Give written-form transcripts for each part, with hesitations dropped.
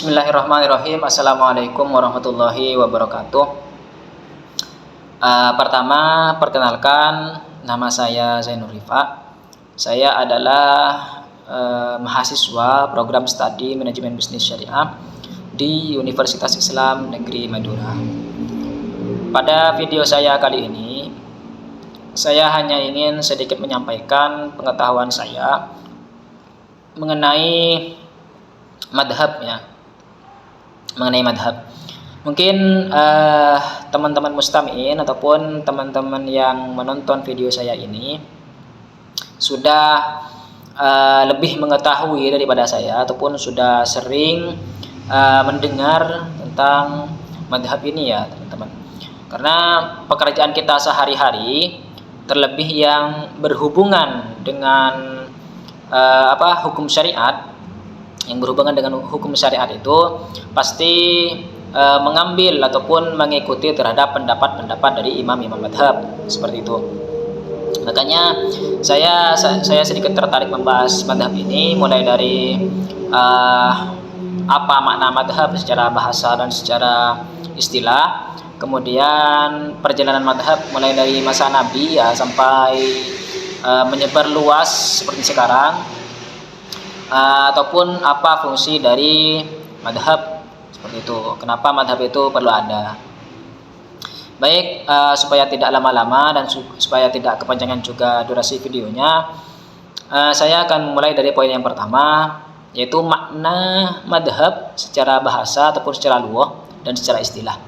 Bismillahirrahmanirrahim. Assalamualaikum warahmatullahi wabarakatuh. Pertama, perkenalkan, nama saya Zainur Rifa. Saya adalah mahasiswa program studi manajemen bisnis syariah di Universitas Islam Negeri Madura. Pada video saya kali ini, saya hanya ingin sedikit menyampaikan pengetahuan saya mengenai madhabnya. Mungkin teman-teman mustami'in ataupun teman-teman yang menonton video saya ini sudah lebih mengetahui daripada saya ataupun sudah sering mendengar tentang madhab ini ya teman-teman. Karena pekerjaan kita sehari-hari, terlebih yang berhubungan dengan hukum syariat, yang berhubungan dengan hukum syariat itu pasti mengambil ataupun mengikuti terhadap pendapat-pendapat dari imam-imam madhab seperti itu. Makanya saya sedikit tertarik membahas madhab ini, mulai dari apa makna madhab secara bahasa dan secara istilah, kemudian perjalanan madhab mulai dari masa Nabi ya sampai menyebar luas seperti sekarang, ataupun apa fungsi dari madhab seperti itu, kenapa madhab itu perlu ada. Baik, supaya tidak lama-lama dan supaya tidak kepanjangan juga durasi videonya, saya akan mulai dari poin yang pertama, yaitu makna madhab secara bahasa ataupun secara lughah dan secara istilah.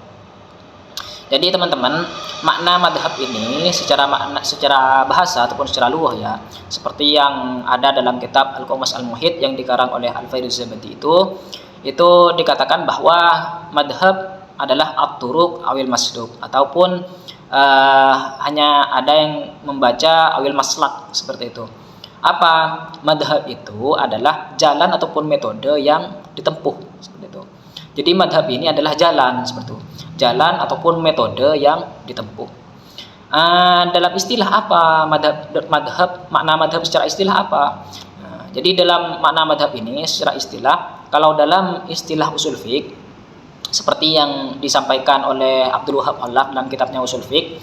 Jadi teman-teman, makna madhab ini secara bahasa ataupun secara lughah ya, seperti yang ada dalam kitab Al-Qamus Al-Muhit yang dikarang oleh Al-Fairuzabadi itu dikatakan bahwa madhab adalah at-turuq awil masduq, ataupun hanya ada yang membaca awil maslak seperti itu. Apa madhab itu adalah jalan ataupun metode yang ditempuh seperti itu. Jadi madhab ini adalah jalan seperti itu, jalan ataupun metode yang ditempuh. Dalam istilah apa madhab, makna madhab secara istilah apa? Jadi dalam makna madhab ini secara istilah, kalau dalam istilah usul fiqh seperti yang disampaikan oleh Abdul Wahab Al-Laf dalam kitabnya Usul Fiqh,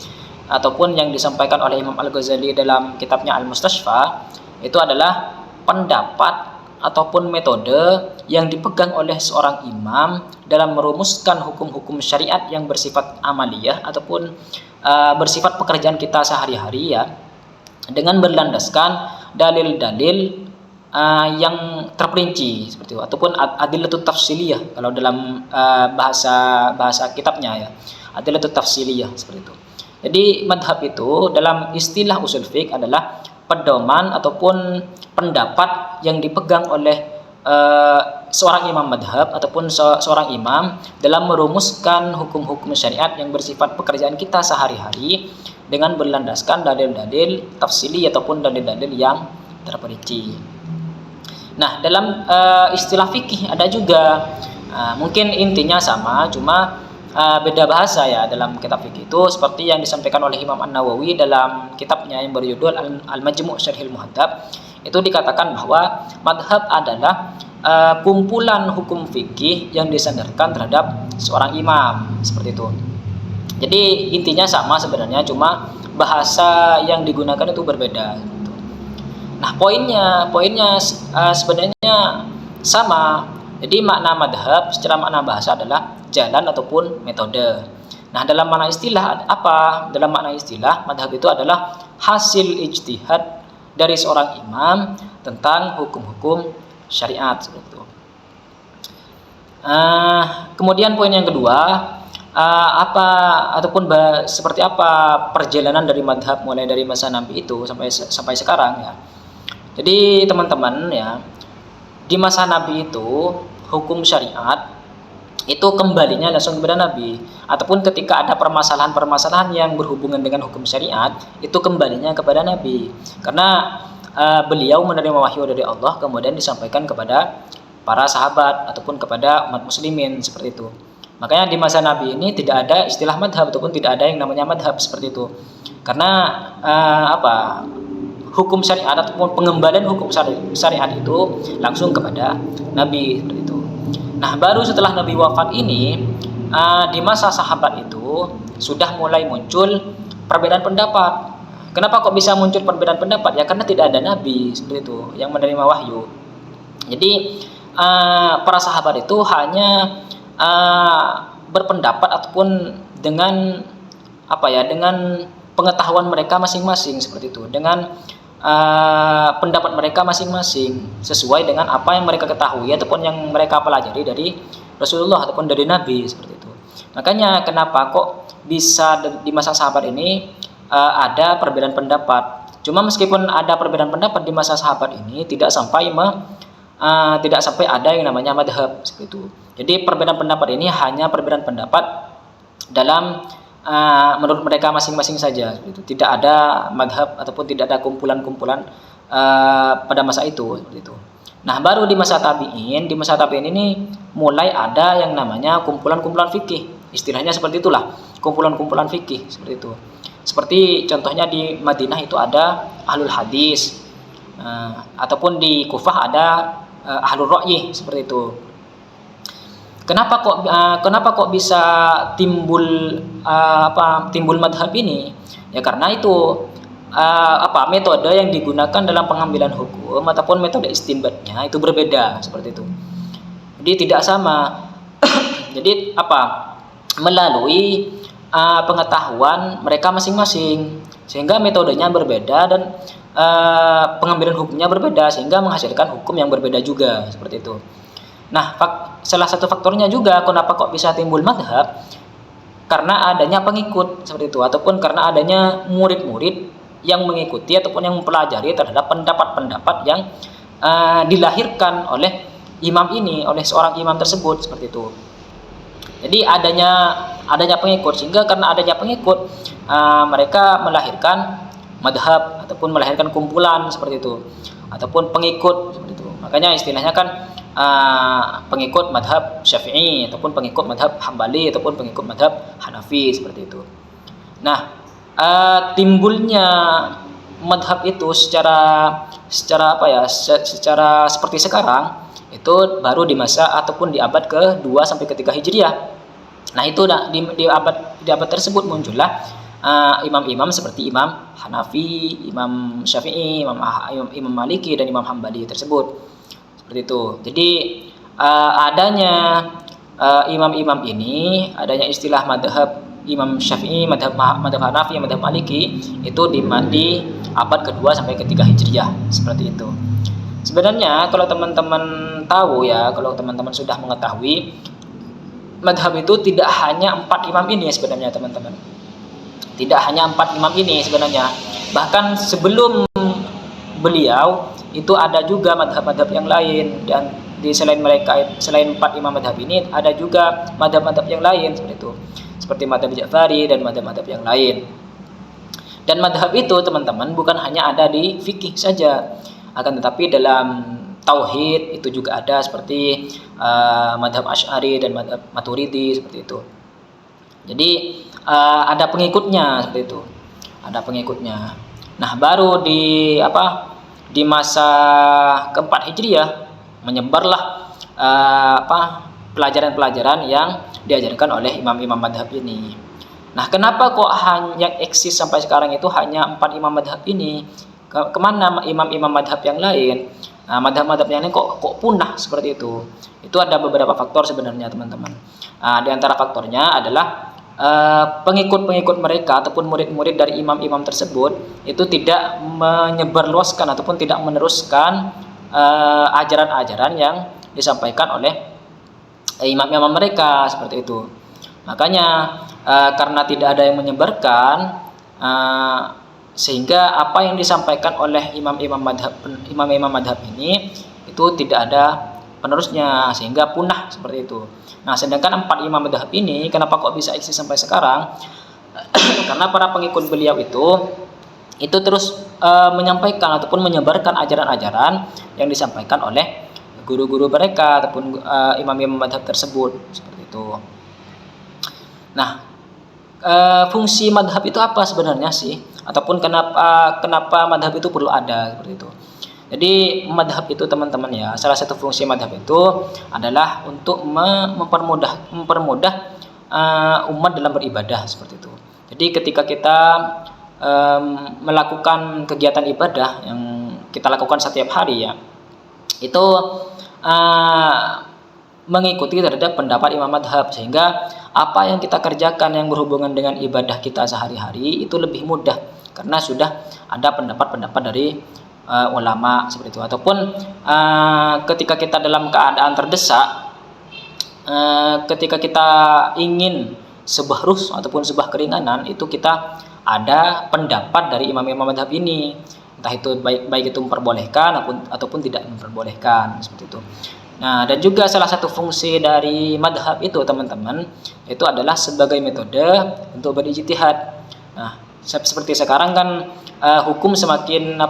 ataupun yang disampaikan oleh Imam Al-Ghazali dalam kitabnya Al-Mustashfa, itu adalah pendapat ataupun metode yang dipegang oleh seorang imam dalam merumuskan hukum-hukum syariat yang bersifat amaliyah ataupun bersifat pekerjaan kita sehari-hari ya, dengan berlandaskan dalil-dalil yang terperinci seperti itu, ataupun adilatut tafsiliyah kalau dalam bahasa kitabnya ya, adilatut tafsiliyah seperti itu. Jadi madhab itu dalam istilah usul fiqh adalah pedoman ataupun pendapat yang dipegang oleh seorang imam madhab ataupun seorang imam dalam merumuskan hukum-hukum syariat yang bersifat pekerjaan kita sehari-hari dengan berlandaskan dalil-dalil tafsili ataupun dalil-dalil yang terperinci. Nah, dalam istilah fikih ada juga, mungkin intinya sama, cuma beda bahasa ya dalam kitab fikih itu, seperti yang disampaikan oleh Imam An-Nawawi dalam kitabnya yang berjudul Al-Majmu' Syarhil Muhadzab. Itu dikatakan bahwa madhab adalah kumpulan hukum fikih yang disandarkan terhadap seorang imam seperti itu. Jadi intinya sama sebenarnya, cuma bahasa yang digunakan itu berbeda. Nah, poinnya sebenarnya sama. Jadi makna madhab secara makna bahasa adalah jalan ataupun metode. Nah, dalam makna istilah apa? Dalam makna istilah, madhab itu adalah hasil ijtihad dari seorang imam tentang hukum-hukum syariat seperti itu. Kemudian poin yang kedua, seperti apa perjalanan dari madhab mulai dari masa Nabi itu sampai sekarang ya. Jadi teman-teman ya, di masa Nabi itu hukum syariat itu kembalinya langsung kepada Nabi, ataupun ketika ada permasalahan-permasalahan yang berhubungan dengan hukum syariat itu kembalinya kepada Nabi, karena beliau menerima wahyu dari Allah kemudian disampaikan kepada para sahabat ataupun kepada umat muslimin seperti itu. Makanya di masa Nabi ini tidak ada istilah madhab ataupun tidak ada yang namanya madhab seperti itu, karena hukum syariat ataupun pengembalian hukum syariat itu langsung kepada Nabi seperti itu. Nah, baru setelah Nabi wafat ini, di masa sahabat itu sudah mulai muncul perbedaan pendapat. Kenapa kok bisa muncul perbedaan pendapat? Ya karena tidak ada Nabi seperti itu yang menerima wahyu. Jadi para sahabat itu hanya berpendapat ataupun dengan dengan pengetahuan mereka masing-masing seperti itu, dengan pendapat mereka masing-masing sesuai dengan apa yang mereka ketahui ataupun yang mereka pelajari dari Rasulullah ataupun dari Nabi seperti itu. Makanya kenapa kok bisa di masa sahabat ini ada perbedaan pendapat. Cuma meskipun ada perbedaan pendapat di masa sahabat ini tidak sampai ada yang namanya madhab seperti itu. Jadi perbedaan pendapat ini hanya perbedaan pendapat dalam menurut mereka masing-masing saja. Gitu. Tidak ada madhab ataupun tidak ada kumpulan-kumpulan pada masa itu. Seperti itu. Nah, baru di masa tabi'in ini mulai ada yang namanya kumpulan-kumpulan fikih. Istilahnya seperti itulah, kumpulan-kumpulan fikih seperti itu. Seperti contohnya di Madinah itu ada ahlul hadis, ataupun di Kufah ada ahlul ra'yi seperti itu. Kenapa kok bisa timbul madhab ini? Ya karena itu metode yang digunakan dalam pengambilan hukum ataupun metode istinbatnya itu berbeda seperti itu. Jadi tidak sama. Jadi melalui pengetahuan mereka masing-masing sehingga metodenya berbeda dan pengambilan hukumnya berbeda sehingga menghasilkan hukum yang berbeda juga seperti itu. Nah, salah satu faktornya juga kenapa kok bisa timbul madhab, karena adanya pengikut seperti itu, ataupun karena adanya murid-murid yang mengikuti ataupun yang mempelajari terhadap pendapat-pendapat yang dilahirkan oleh imam ini, oleh seorang imam tersebut seperti itu. Jadi adanya pengikut, sehingga karena adanya pengikut mereka melahirkan madhab ataupun melahirkan kumpulan seperti itu, ataupun pengikut seperti itu. Makanya istilahnya kan pengikut madhab Syafi'i ataupun pengikut madhab Hambali ataupun pengikut madhab Hanafi seperti itu. Nah, timbulnya madhab itu secara seperti sekarang itu baru di masa ataupun di abad ke-2 sampai ke-3 Hijriah. Nah, itu di abad tersebut muncullah imam-imam seperti Imam Hanafi, Imam Syafi'i, Imam Maliki dan Imam Hambali tersebut. Seperti itu. Jadi adanya imam-imam ini, adanya istilah madhab Imam Syafi'i, madhab Hanafi, madhab Maliki itu di abad ke-2 sampai ke-3 Hijriah seperti itu. Sebenarnya kalau teman-teman tahu ya, kalau teman-teman sudah mengetahui, madhab itu tidak hanya 4 imam ini sebenarnya teman-teman. Tidak hanya 4 imam ini sebenarnya. Bahkan sebelum beliau itu ada juga madhab-madhab yang lain, dan selain 4 imam madhab ini ada juga madhab-madhab yang lain seperti itu, seperti madhab Ja'fari dan madhab-madhab yang lain. Dan madhab itu teman-teman bukan hanya ada di fikih saja, akan tetapi dalam tauhid itu juga ada, seperti madhab Asy'ari dan madhab Maturidi seperti itu. Jadi ada pengikutnya seperti itu, ada pengikutnya. Nah, baru di masa ke-4 Hijriah menyebarlah pelajaran-pelajaran yang diajarkan oleh imam-imam madhab ini. Nah, kenapa kok hanya eksis sampai sekarang itu hanya 4 imam madhab ini? Kemana imam-imam madhab yang lain? Nah, madhab-madhab yang lain kok punah seperti itu? Itu ada beberapa faktor sebenarnya teman-teman. Di antara faktornya adalah pengikut-pengikut mereka ataupun murid-murid dari imam-imam tersebut itu tidak menyebarluaskan ataupun tidak meneruskan ajaran-ajaran yang disampaikan oleh imam-imam mereka seperti itu. Makanya karena tidak ada yang menyebarkan, sehingga apa yang disampaikan oleh imam-imam madhab ini itu tidak ada penerusnya, sehingga punah seperti itu. Nah, sedangkan 4 imam madhab ini kenapa kok bisa eksis sampai sekarang? Karena para pengikut beliau itu terus menyampaikan ataupun menyebarkan ajaran-ajaran yang disampaikan oleh guru-guru mereka ataupun imam-imam madhab tersebut seperti itu. Nah, fungsi madhab itu apa sebenarnya sih? Ataupun kenapa madhab itu perlu ada seperti itu? Jadi madhab itu teman-teman ya, salah satu fungsi madhab itu adalah untuk mempermudah umat dalam beribadah seperti itu. Jadi ketika kita melakukan kegiatan ibadah yang kita lakukan setiap hari ya, itu mengikuti terhadap pendapat imam madhab, sehingga apa yang kita kerjakan yang berhubungan dengan ibadah kita sehari-hari itu lebih mudah karena sudah ada pendapat-pendapat dari ulama seperti itu. Ataupun ketika kita dalam keadaan terdesak, ketika kita ingin sebuah rukhsah ataupun sebuah keringanan, itu kita ada pendapat dari imam-imam madhab ini, entah itu baik itu memperbolehkan ataupun tidak memperbolehkan seperti itu. Nah, dan juga salah satu fungsi dari madhab itu teman-teman, itu adalah sebagai metode untuk berijtihad. Nah, seperti sekarang kan hukum semakin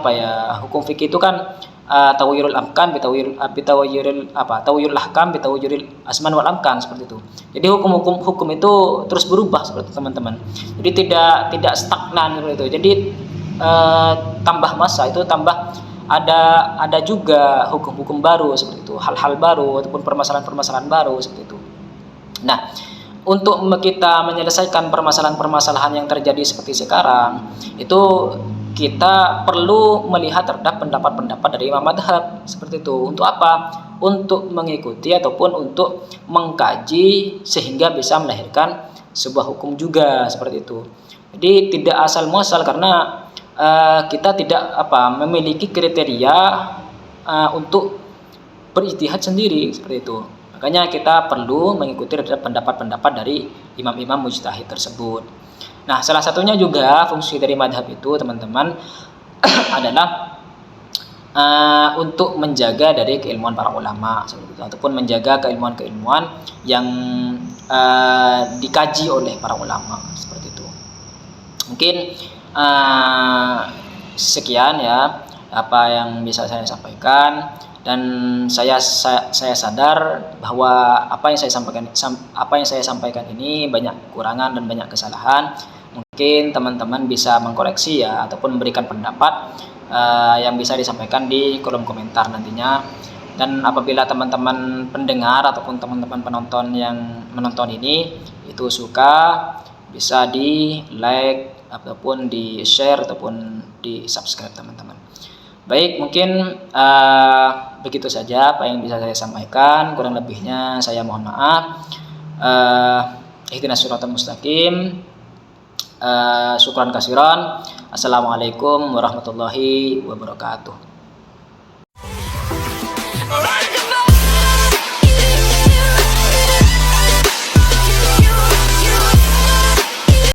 hukum fikih itu kan tawiyurul ahkam tawiyurul ahkam bitawiyuril asman wal amkan seperti itu. Jadi hukum itu terus berubah seperti itu teman-teman. Jadi tidak stagnan seperti itu. Jadi tambah masa itu tambah ada juga hukum-hukum baru seperti itu, hal-hal baru ataupun permasalahan-permasalahan baru seperti itu. Nah, untuk kita menyelesaikan permasalahan-permasalahan yang terjadi seperti sekarang, itu kita perlu melihat terhadap pendapat-pendapat dari imam madhab seperti itu. Untuk apa? Untuk mengikuti ataupun untuk mengkaji sehingga bisa melahirkan sebuah hukum juga seperti itu. Jadi tidak asal muasal, karena kita tidak memiliki kriteria untuk berijtihad sendiri seperti itu. Makanya kita perlu mengikuti terhadap pendapat-pendapat dari imam-imam mujtahid tersebut. Nah, salah satunya juga fungsi dari madhab itu teman-teman adalah untuk menjaga dari keilmuan para ulama seperti itu, ataupun menjaga keilmuan-keilmuan yang dikaji oleh para ulama seperti itu. Mungkin sekian ya apa yang bisa saya sampaikan, dan saya sadar bahwa apa yang saya sampaikan ini banyak kekurangan dan banyak kesalahan. Mungkin teman-teman bisa mengkoreksi ya, ataupun memberikan pendapat yang bisa disampaikan di kolom komentar nantinya. Dan apabila teman-teman pendengar ataupun teman-teman penonton yang menonton ini itu suka, bisa di like ataupun di share ataupun di subscribe teman-teman. Baik, mungkin begitu saja apa yang bisa saya sampaikan. Kurang lebihnya saya mohon maaf. Ihdinas shiratal mustaqim. Syukran kasiran. Assalamualaikum warahmatullahi wabarakatuh.